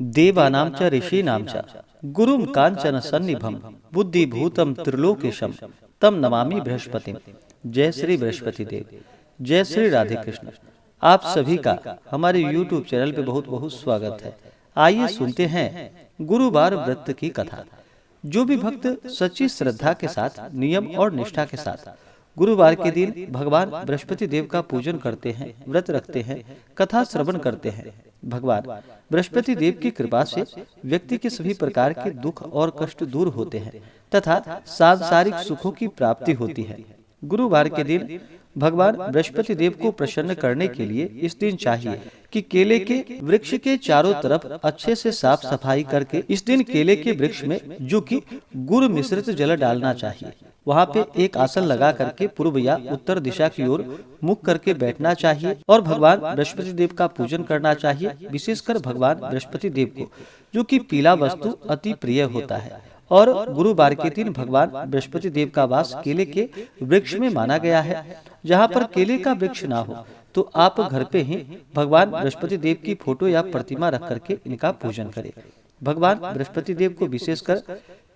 देवानां च ऋषीणां च गुरुं कांचन सन्निभं बुद्धिभूतम त्रिलोकेशम तम नमामि बृहस्पतिम। जय श्री बृहस्पति देव। जय श्री राधे कृष्ण। आप सभी का हमारे YouTube चैनल पे बहुत बहुत स्वागत है। आइए सुनते हैं गुरुवार व्रत की कथा। जो भी भक्त सच्ची श्रद्धा के साथ, नियम और निष्ठा के साथ गुरुवार के दिन भगवान बृहस्पति देव का पूजन करते हैं, व्रत रखते हैं, कथा श्रवण करते हैं, भगवान बृहस्पति देव की कृपा से व्यक्ति के सभी प्रकार के दुख और कष्ट दूर होते हैं तथा सांसारिक सुखों की प्राप्ति होती है। गुरुवार के दिन भगवान बृहस्पति देव को प्रसन्न करने के लिए इस दिन चाहिए कि केले के वृक्ष के चारों तरफ अच्छे से साफ सफाई करके इस दिन केले के वृक्ष में जो कि गुड़ मिश्रित जल डालना चाहिए। वहाँ पे एक आसन लगा करके पूर्व या उत्तर दिशा की ओर मुख करके बैठना चाहिए और भगवान बृहस्पति देव का पूजन करना चाहिए। विशेषकर भगवान बृहस्पति देव को जो कि पीला वस्तु अति प्रिय होता है और गुरुवार के दिन भगवान बृहस्पति देव का वास केले के वृक्ष में माना गया है। जहाँ पर केले का वृक्ष ना हो तो आप घर पे ही भगवान बृहस्पति देव की फोटो या प्रतिमा रख करके इनका पूजन करें। भगवान बृहस्पति देव को विशेषकर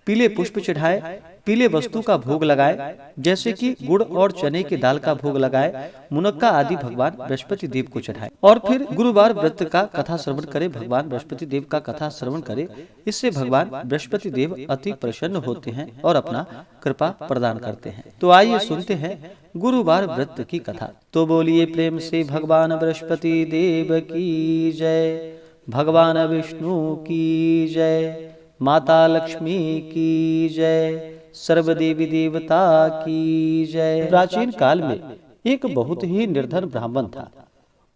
पीले पुष्प चढ़ाए, पीले वस्तु का भोग लगाए, जैसे कि गुड़ और चने की दाल का भोग लगाए, मुनक्का आदि भगवान बृहस्पति देव को चढ़ाए और फिर गुरुवार व्रत का कथा श्रवण करे, भगवान बृहस्पति देव का कथा श्रवण करे। इससे भगवान बृहस्पति देव अति प्रसन्न होते हैं और अपना कृपा प्रदान करते हैं। तो आइए सुनते हैं गुरुवार व्रत की कथा। तो बोलिए प्रेम से भगवान बृहस्पति देव की जय, भगवान विष्णु की जय, माता लक्ष्मी की जय, सर्व देवी देवता की जय। प्राचीन काल में एक बहुत ही निर्धन ब्राह्मण था।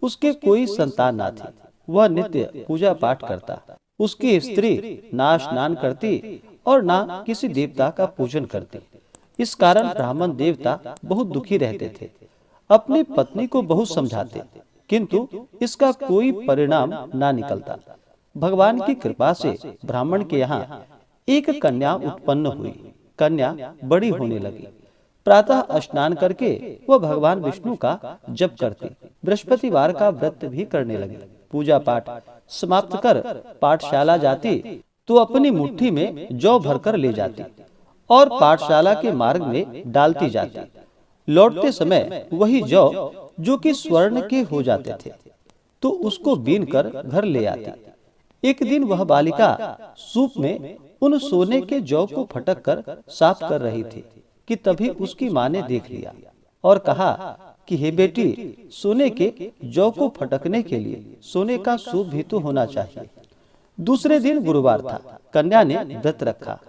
उसके कोई संतान ना थी। वह नित्य पूजा पाठ करता। उसकी स्त्री ना स्नान करती और ना किसी देवता का पूजन करती। इस कारण ब्राह्मण देवता बहुत दुखी रहते थे। अपनी पत्नी को बहुत समझाते, किंतु इसका कोई परिणाम ना निकलता। भगवान की कृपा से ब्राह्मण के यहाँ एक कन्या उत्पन्न हुई। कन्या बड़ी होने लगी। प्रातः स्नान करके वह भगवान विष्णु का जप करती, बृहस्पतिवार का व्रत भी करने लगी। पूजा पाठ समाप्त कर पाठशाला जाती तो अपनी मुट्ठी में जौ भरकर ले जाती और पाठशाला के मार्ग में डालती जाती। लौटते समय वही जौ जो कि स्वर्ण के हो जाते थे तो उसको बीन कर घर ले आती। एक दिन वह बालिका सूप में उन सोने के जौ को फटक कर साफ कर रही थी कि तभी उसकी माँ ने देख लिया और कहा कि हे बेटी, सोने के जौ को फटकने के लिए सोने का सूप भी तो होना चाहिए। दूसरे दिन गुरुवार था। कन्या ने व्रत रखा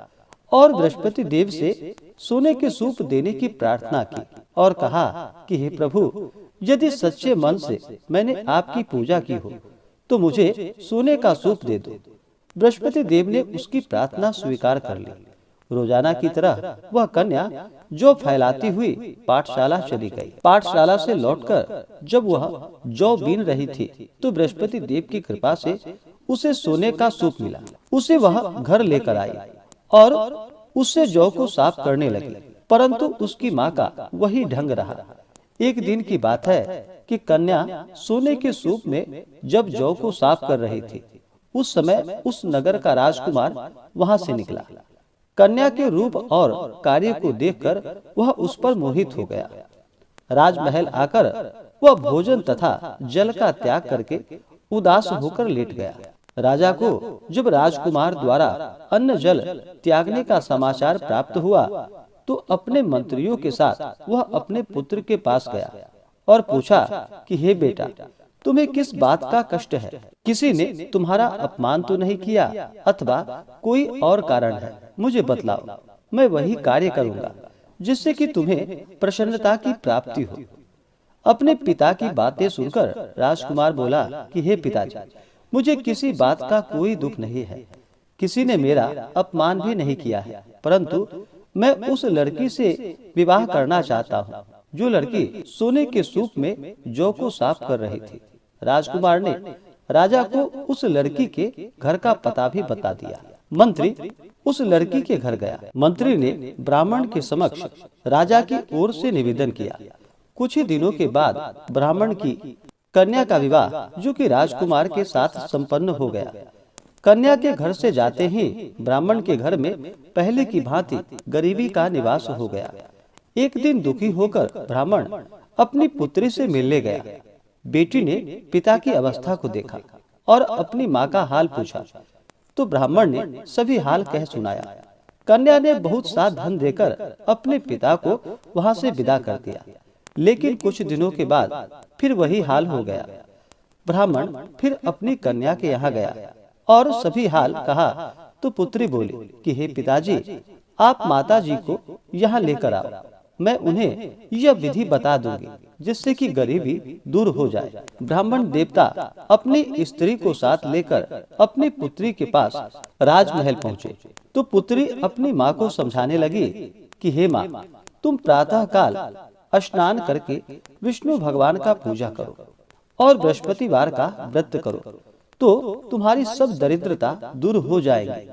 और बृहस्पति देव से सोने के सूप देने की प्रार्थना की और कहा कि हे प्रभु, यदि सच्चे मन से मैंने आपकी पूजा की हो तो मुझे सोने का सूप दे दो। बृहस्पति देव ने उसकी प्रार्थना स्वीकार कर ली। रोजाना की तरह वह कन्या जौ फैलाती हुई पाठशाला चली गई। पाठशाला से लौटकर जब वह जौ बीन रही थी तो बृहस्पति देव की कृपा से उसे सोने का सूप मिला। उसे वह घर लेकर आई और उससे जौ को साफ करने लगी, परंतु उसकी माँ का वही ढंग रहा। एक दिन की बात है कि कन्या सोने के सूप में जब जौ को साफ कर रही थी, उस समय उस नगर का राजकुमार वहां से निकला। कन्या के रूप और कार्य को देखकर वह उस पर मोहित हो गया। राजमहल आकर वह भोजन तथा जल का त्याग करके उदास होकर लेट गया। राजा को जब राजकुमार द्वारा अन्न जल त्यागने का समाचार प्राप्त हुआ तो अपने मंत्रियों के साथ वह अपने पुत्र के पास गया और पूछा कि हे बेटा, तुम्हें किस बात का कष्ट है? किसी ने तुम्हारा अपमान तो नहीं किया अथवा कोई और कारण है? मुझे बतलाओ, मैं वही कार्य करूंगा जिससे कि तुम्हें प्रसन्नता की प्राप्ति हो। अपने पिता की बातें सुनकर राजकुमार बोला कि हे पिताजी, मुझे किसी बात का कोई दुख नहीं है। किसी ने मेरा अपमान भी नहीं किया है, परंतु मैं उस लड़की से विवाह करना चाहता हूँ जो लड़की सोने के सूप में जौ को साफ कर रही थी। राजकुमार ने राजा को उस लड़की के घर का पता भी बता दिया। मंत्री उस लड़की के घर गया। मंत्री ने ब्राह्मण के समक्ष राजा की ओर से निवेदन किया। कुछ ही दिनों के बाद ब्राह्मण की कन्या का विवाह जो कि राजकुमार के साथ संपन्न हो गया। कन्या के घर से जाते ही ब्राह्मण के घर में पहले की भांति गरीबी का निवास हो गया। एक दिन दुखी होकर ब्राह्मण अपनी पुत्री से मिलने गया। बेटी ने पिता की अवस्था को देखा और अपनी माँ का हाल पूछा, तो ब्राह्मण ने सभी हाल कह सुनाया। कन्या ने बहुत सा धन देकर अपने पिता को वहां से विदा कर दिया, लेकिन कुछ दिनों के बाद फिर वही हाल हो गया। ब्राह्मण फिर अपनी कन्या के यहाँ गया और सभी हाल कहा, तो पुत्री बोली कि हे पिताजी, आप माता जी को यहाँ लेकर आओ, मैं उन्हें यह विधि बता दूंगी जिससे कि गरीबी दूर हो जाए। ब्राह्मण देवता अपनी स्त्री को साथ लेकर अपनी पुत्री के पास राजमहल पहुँचे, तो पुत्री अपनी माँ को समझाने लगी कि हे माँ, तुम प्रातः काल स्नान करके विष्णु भगवान का पूजा करो और बृहस्पतिवार का व्रत करो, तो तुम्हारी सब दरिद्रता दूर हो जाएगी।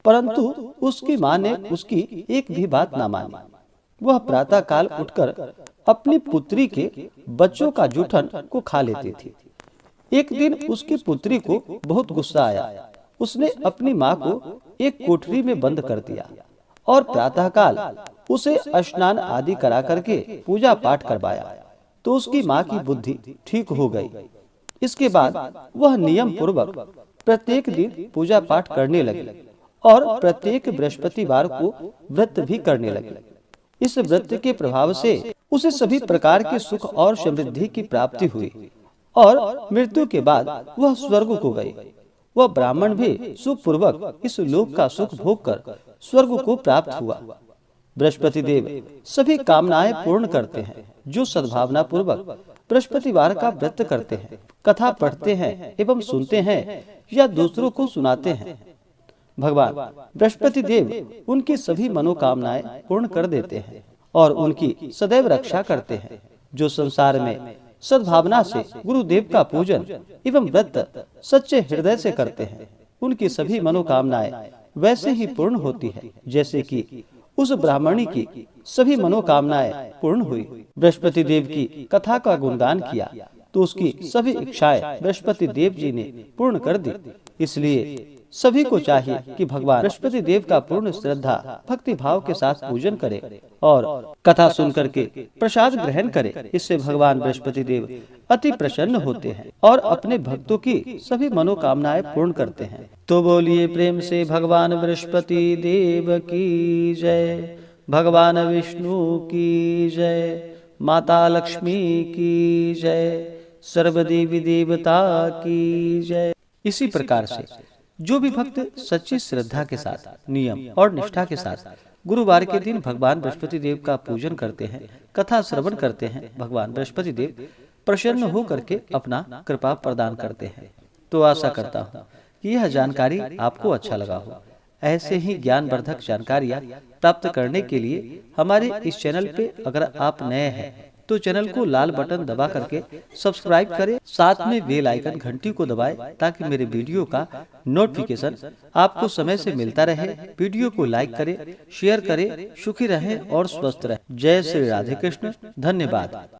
परंतु उसकी माँ ने उसकी एक भी बात ना मानी। वह प्रातः काल उठकर अपनी पुत्री के बच्चों का जूठन को खा लेती थी। एक दिन उसकी पुत्री को बहुत गुस्सा आया। उसने अपनी माँ को एक कोठरी में बंद कर दिया और प्रातः काल उसे स्नान आदि करा करके पूजा पाठ करवाया, तो उसकी माँ की बुद्धि ठीक हो गई। इसके बाद वह नियम पूर्वक प्रत्येक दिन पूजा पाठ करने लगी और प्रत्येक बृहस्पतिवार को व्रत भी करने लगी। इस व्रत के प्रभाव से उसे सभी प्रकार के सुख और समृद्धि की प्राप्ति हुई और मृत्यु के बाद वह स्वर्ग को गई। वह ब्राह्मण भी सुखपूर्वक इस लोक का सुख भोग कर स्वर्ग को प्राप्त हुआ। बृहस्पति देव सभी कामनाएं पूर्ण करते हैं जो सद्भावना पूर्वक बृहस्पतिवार का व्रत करते हैं, कथा पढ़ते हैं एवं सुनते हैं या दूसरों को सुनाते हैं। भगवान बृहस्पति देव उनकी सभी मनोकामनाएं पूर्ण कर देते हैं और उनकी सदैव रक्षा करते हैं। जो संसार में सद्भावना से गुरुदेव का पूजन एवं व्रत सच्चे हृदय से करते हैं, उनकी सभी मनोकामनाएं वैसे ही पूर्ण होती है जैसे कि उस ब्राह्मणी की सभी मनोकामनाएं पूर्ण हुई। बृहस्पति देव की कथा का गुणगान किया तो उसकी सभी इच्छाएं बृहस्पति देव जी ने पूर्ण कर दी। इसलिए सभी को चाहिए कि भगवान बृहस्पति देव का पूर्ण श्रद्धा भक्ति भाव के साथ पूजन करे और कथा सुन करके प्रसाद ग्रहण करे। इससे भगवान बृहस्पति देव अति प्रसन्न होते हैं और अपने भक्तों की सभी मनोकामनाएं पूर्ण करते हैं। तो बोलिए प्रेम से भगवान बृहस्पति देव की जय, भगवान विष्णु की जय, माता लक्ष्मी की जय, सर्वदेवी देवता की जय। इसी प्रकार से जो भी भक्त सच्ची श्रद्धा के साथ, नियम और निष्ठा के साथ गुरुवार के दिन भगवान बृहस्पति देव का पूजन करते हैं, कथा श्रवण करते हैं, भगवान बृहस्पति देव प्रसन्न हो करके अपना कृपा प्रदान करते हैं। तो आशा करता हूँ कि यह जानकारी आपको अच्छा लगा हो। ऐसे ही ज्ञानवर्धक जानकारियाँ प्राप्त करने के लिए हमारे इस चैनल पे अगर आप नए हैं तो चैनल को लाल बटन दबा करके सब्सक्राइब करें, साथ में बेल आइकन घंटी को दबाएं ताकि मेरे वीडियो का नोटिफिकेशन आपको समय से मिलता रहे। वीडियो को लाइक करें, शेयर करें, सुखी रहें और स्वस्थ रहें। जय श्री राधे कृष्ण। धन्यवाद।